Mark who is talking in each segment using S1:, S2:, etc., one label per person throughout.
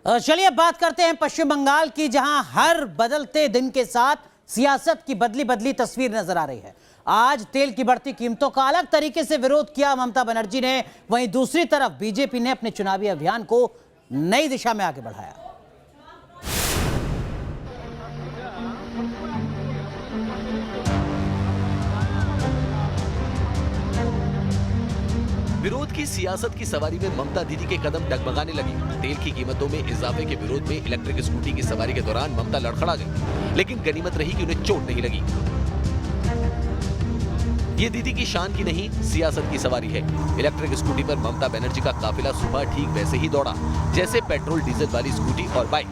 S1: चलिए अब बात करते हैं पश्चिम बंगाल की, जहां हर बदलते दिन के साथ सियासत की बदली बदली तस्वीर नजर आ रही है। आज तेल की बढ़ती कीमतों का अलग तरीके से विरोध किया ममता बनर्जी ने, वहीं दूसरी तरफ बीजेपी ने अपने चुनावी अभियान को नई दिशा में आगे बढ़ाया।
S2: विरोध की सियासत की सवारी में ममता दीदी के कदम डगमगाने लगे। तेल की कीमतों में इजाफे के विरोध में इलेक्ट्रिक स्कूटी की सवारी के दौरान ममता लड़खड़ा गई, लेकिन गनीमत रही कि उन्हें चोट नहीं लगी। ये दीदी की शान की नहीं, सियासत की सवारी है। इलेक्ट्रिक स्कूटी पर ममता बनर्जी का काफिला सुबह ठीक वैसे ही दौड़ा जैसे पेट्रोल डीजल वाली स्कूटी और बाइक,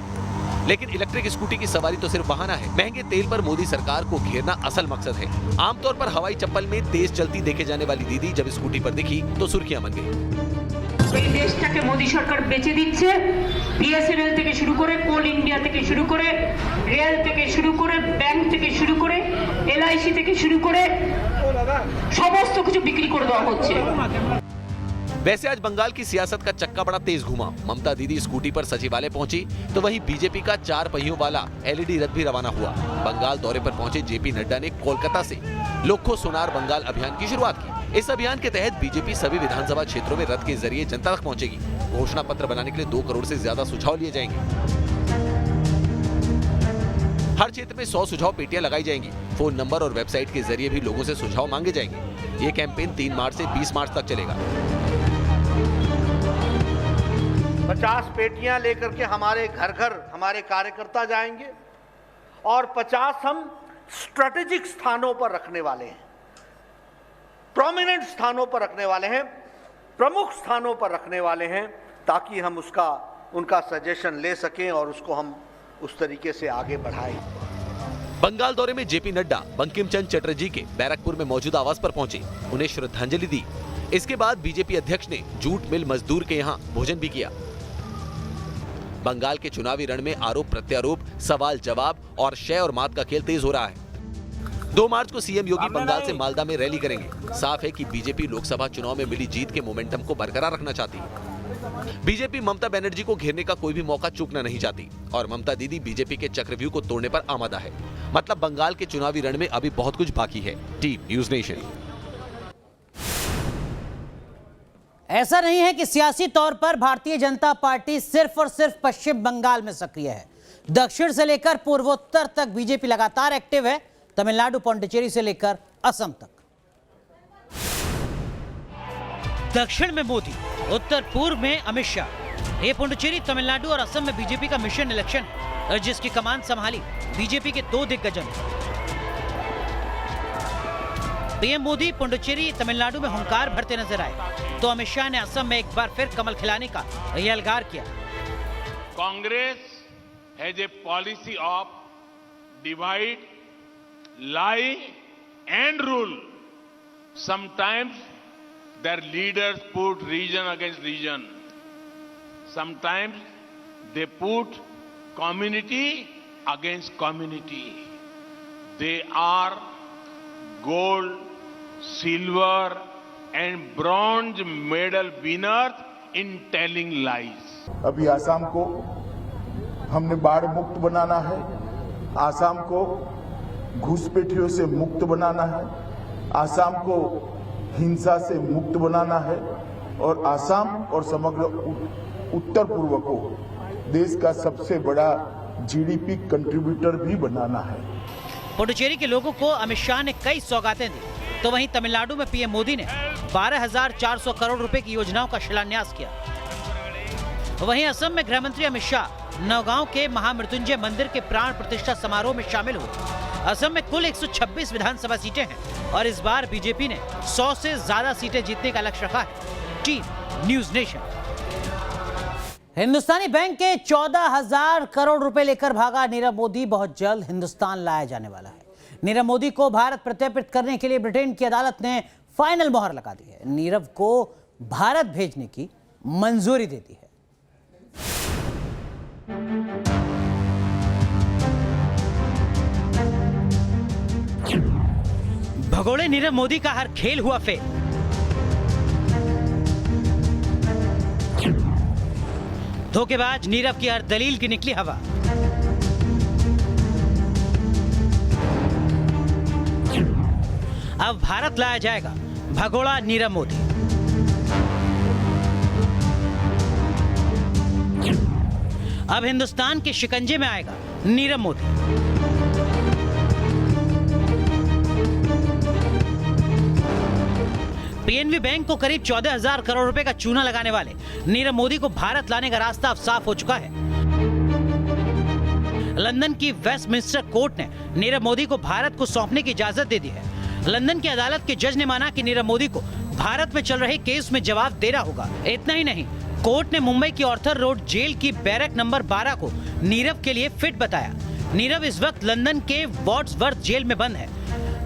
S2: लेकिन इलेक्ट्रिक स्कूटी की सवारी तो सिर्फ बहाना है। महंगे तेल पर मोदी सरकार को घेरना असल मकसद है। आमतौर पर हवाई चप्पल में तेज चलती देखे जाने वाली दीदी जब स्कूटी पर दिखी तो सुर्खियां बन गई।
S3: এই দেশটাকে মোদি সরকার বেচে দিচ্ছে। বিএসএনএল থেকে শুরু করে কোল ইন্ডিয়া থেকে শুরু করে রেল থেকে শুরু করে ব্যাংক থেকে শুরু করে এলআইসি থেকে শুরু করে সমস্ত কিছু বিক্রি করে দেওয়া হচ্ছে।
S2: वैसे आज बंगाल की सियासत का चक्का बड़ा तेज घुमा। ममता दीदी स्कूटी पर सचिवालय पहुंची तो वहीं बीजेपी का 4 पहियों वाला एलईडी रथ भी रवाना हुआ। बंगाल दौरे पर पहुंचे जेपी नड्डा ने कोलकाता से लोखो सोनार बंगाल अभियान की शुरुआत की। इस अभियान के तहत बीजेपी सभी विधानसभा क्षेत्रों में रथ के जरिए जनता तक पहुंचेगी। घोषणा पत्र बनाने के लिए 2 करोड़ से ज्यादा सुझाव लिए जाएंगे। हर क्षेत्र में 100 सुझाव पेटियां लगाई जाएंगी। फोन नंबर और वेबसाइट के जरिए भी लोगों से सुझाव मांगे जाएंगे। ये कैंपेन 3 मार्च से 20 मार्च तक चलेगा।
S4: 50 पेटियां लेकर के हमारे घर घर हमारे कार्यकर्ता जाएंगे और 50 हम स्ट्रेटेजिक स्थानों पर रखने वाले हैं, प्रोमिनेंट स्थानों पर रखने वाले हैं, प्रमुख स्थानों पर रखने वाले हैं, ताकि हम उनका सजेशन ले सकें और उसको हम उस तरीके से आगे बढ़ाएं।
S2: बंगाल दौरे में जेपी नड्डा बंकिम चंद्र चटर्जी के बैरकपुर में मौजूद आवास पर पहुंचे, उन्हें श्रद्धांजलि दी। इसके बाद बीजेपी अध्यक्ष ने जूट मिल मजदूर के यहां भोजन भी किया। बंगाल के चुनावी रण में आरोप प्रत्यारोप, सवाल जवाब और शय और मात का खेल तेज हो रहा है। 2 मार्च को सीएम योगी बंगाल से मालदा में रैली करेंगे। साफ है कि बीजेपी लोकसभा चुनाव में मिली जीत के मोमेंटम को बरकरार रखना चाहती है। बीजेपी ममता बनर्जी को घेरने का कोई भी मौका चूकना नहीं चाहती और ममता दीदी बीजेपी के चक्रव्यूह को तोड़ने पर आमादा है। मतलब बंगाल के चुनावी रण में अभी बहुत कुछ बाकी है। Team News nation.
S1: ऐसा नहीं है कि सियासी तौर पर भारतीय जनता पार्टी सिर्फ और सिर्फ पश्चिम बंगाल में सक्रिय है। दक्षिण से लेकर पूर्वोत्तर तक बीजेपी लगातार एक्टिव है, तमिलनाडु पौंडीचेरी से लेकर असम तक। दक्षिण में मोदी, उत्तर पूर्व में अमित शाह। ये पुडुचेरी, तमिलनाडु और असम में बीजेपी का मिशन इलेक्शन है, जिसकी कमान संभाली बीजेपी के 2 दिग्गजों ने। पीएम मोदी पुडुचेरी, तमिलनाडु में हुंकार भरते नजर आए तो अमित शाह ने असम में एक बार फिर कमल खिलाने का यलगार किया।
S5: Congress has a policy of divide, lie and rule. Sometimes their leaders put region against region. Sometimes they put community against community. They are gold, silver and bronze medal winners in telling lies.
S6: अभी आसाम को हमने बाढ़ मुक्त बनाना है, आसाम को घुसपैठियों से मुक्त बनाना है, आसाम को हिंसा से मुक्त बनाना है और आसाम और समग्र उत्तर पूर्व को देश का सबसे बड़ा जीडीपी कंट्रीब्यूटर भी बनाना है।
S1: पुडुचेरी के लोगों को अमित शाह ने कई सौगातें दी, तो वहीं तमिलनाडु में पीएम मोदी ने 12,400 करोड़ रुपए की योजनाओं का शिलान्यास किया। वहीं असम में गृह मंत्री अमित शाह नौगांव के महामृत्युंजय मंदिर के प्राण प्रतिष्ठा समारोह में शामिल हुए। असम में कुल 126 विधानसभा सीटें हैं और इस बार बीजेपी ने 100 से ज्यादा सीटें जीतने का लक्ष्य रखा है। Team News Nation. हिंदुस्तानी बैंक के 14,000 करोड़ रुपए लेकर भागा नीरव मोदी बहुत जल्द हिंदुस्तान लाया जाने वाला है। नीरव मोदी को भारत प्रत्यर्पित करने के लिए ब्रिटेन की अदालत ने फाइनल मोहर लगा दी है। नीरव को भारत भेजने की मंजूरी दे दी है। भगोड़े नीरव मोदी का हर खेल हुआ फेल। धोखेबाज नीरव की हर दलील की निकली हवा। अब भारत लाया जाएगा भगोड़ा नीरव मोदी। अब हिंदुस्तान के शिकंजे में आएगा नीरव मोदी। पीएनबी बैंक को करीब 14,000 करोड़ रुपए का चूना लगाने वाले नीरव मोदी को भारत लाने का रास्ता अब साफ हो चुका है। लंदन की वेस्टमिंस्टर कोर्ट ने नीरव मोदी को भारत को सौंपने की इजाजत दे दी है। लंदन की अदालत के जज ने माना कि नीरव मोदी को भारत में चल रहे केस में जवाब देना होगा। इतना ही नहीं, कोर्ट ने मुंबई की ऑर्थर रोड जेल की बैरक नंबर 12 को नीरव के लिए फिट बताया। नीरव इस वक्त लंदन के वॉर्ड्सवर्थ जेल में बंद है।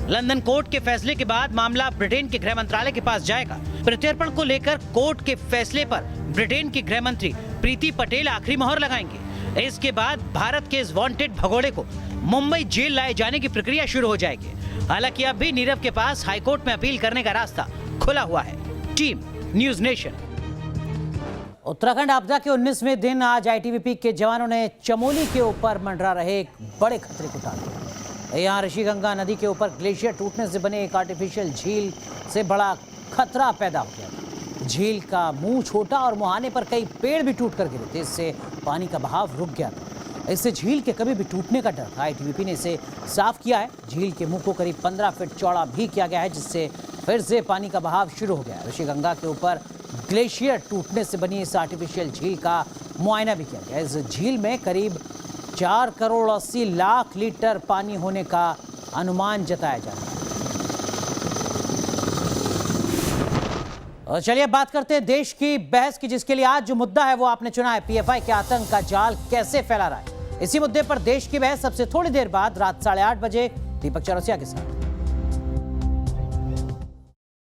S1: लंदन कोर्ट के फैसले के बाद मामला ब्रिटेन के गृह मंत्रालय के पास जाएगा। प्रत्यर्पण को लेकर कोर्ट के फैसले पर ब्रिटेन की गृह मंत्री प्रीति पटेल आखिरी मोहर लगाएंगे। इसके बाद भारत के इस वांटेड भगोड़े को मुंबई जेल लाए जाने की प्रक्रिया शुरू हो जाएगी। हालांकि अब भी नीरव के पास हाईकोर्ट में अपील करने का रास्ता खुला हुआ है। Team news nation. उत्तराखंड आपदा के 19वें दिन आज आईटीबीपी के जवानों ने चमोली के ऊपर मंडरा रहे एक बड़े खतरे को टाला। यहाँ ऋषिगंगा नदी के ऊपर ग्लेशियर टूटने से बने एक आर्टिफिशियल झील से बड़ा खतरा पैदा हो गया। झील का मुंह छोटा और मुहाने पर कई पेड़ भी टूट कर गिरे थे। इससे पानी का बहाव रुक गया था। इससे झील के कभी भी टूटने का डर था। आईटीबीपी ने इसे साफ किया है। झील के मुंह को करीब 15 फीट चौड़ा भी किया गया है, जिससे फिर से पानी का बहाव शुरू हो गया। ऋषिगंगा के ऊपर ग्लेशियर टूटने से बनी इस आर्टिफिशियल झील का मुआयना भी किया गया। इस झील में करीब 4 करोड़ 80 लाख लीटर पानी होने का अनुमान जताया जा रहा है। और चलिए बात करते हैं देश की बहस की, जिसके लिए आज जो मुद्दा है वो आपने चुना है, पीएफआई के आतंक का जाल कैसे फैला रहा है। इसी मुद्दे पर देश की बहस सबसे थोड़ी देर बाद रात 8:30 बजे दीपक चौरसिया के साथ।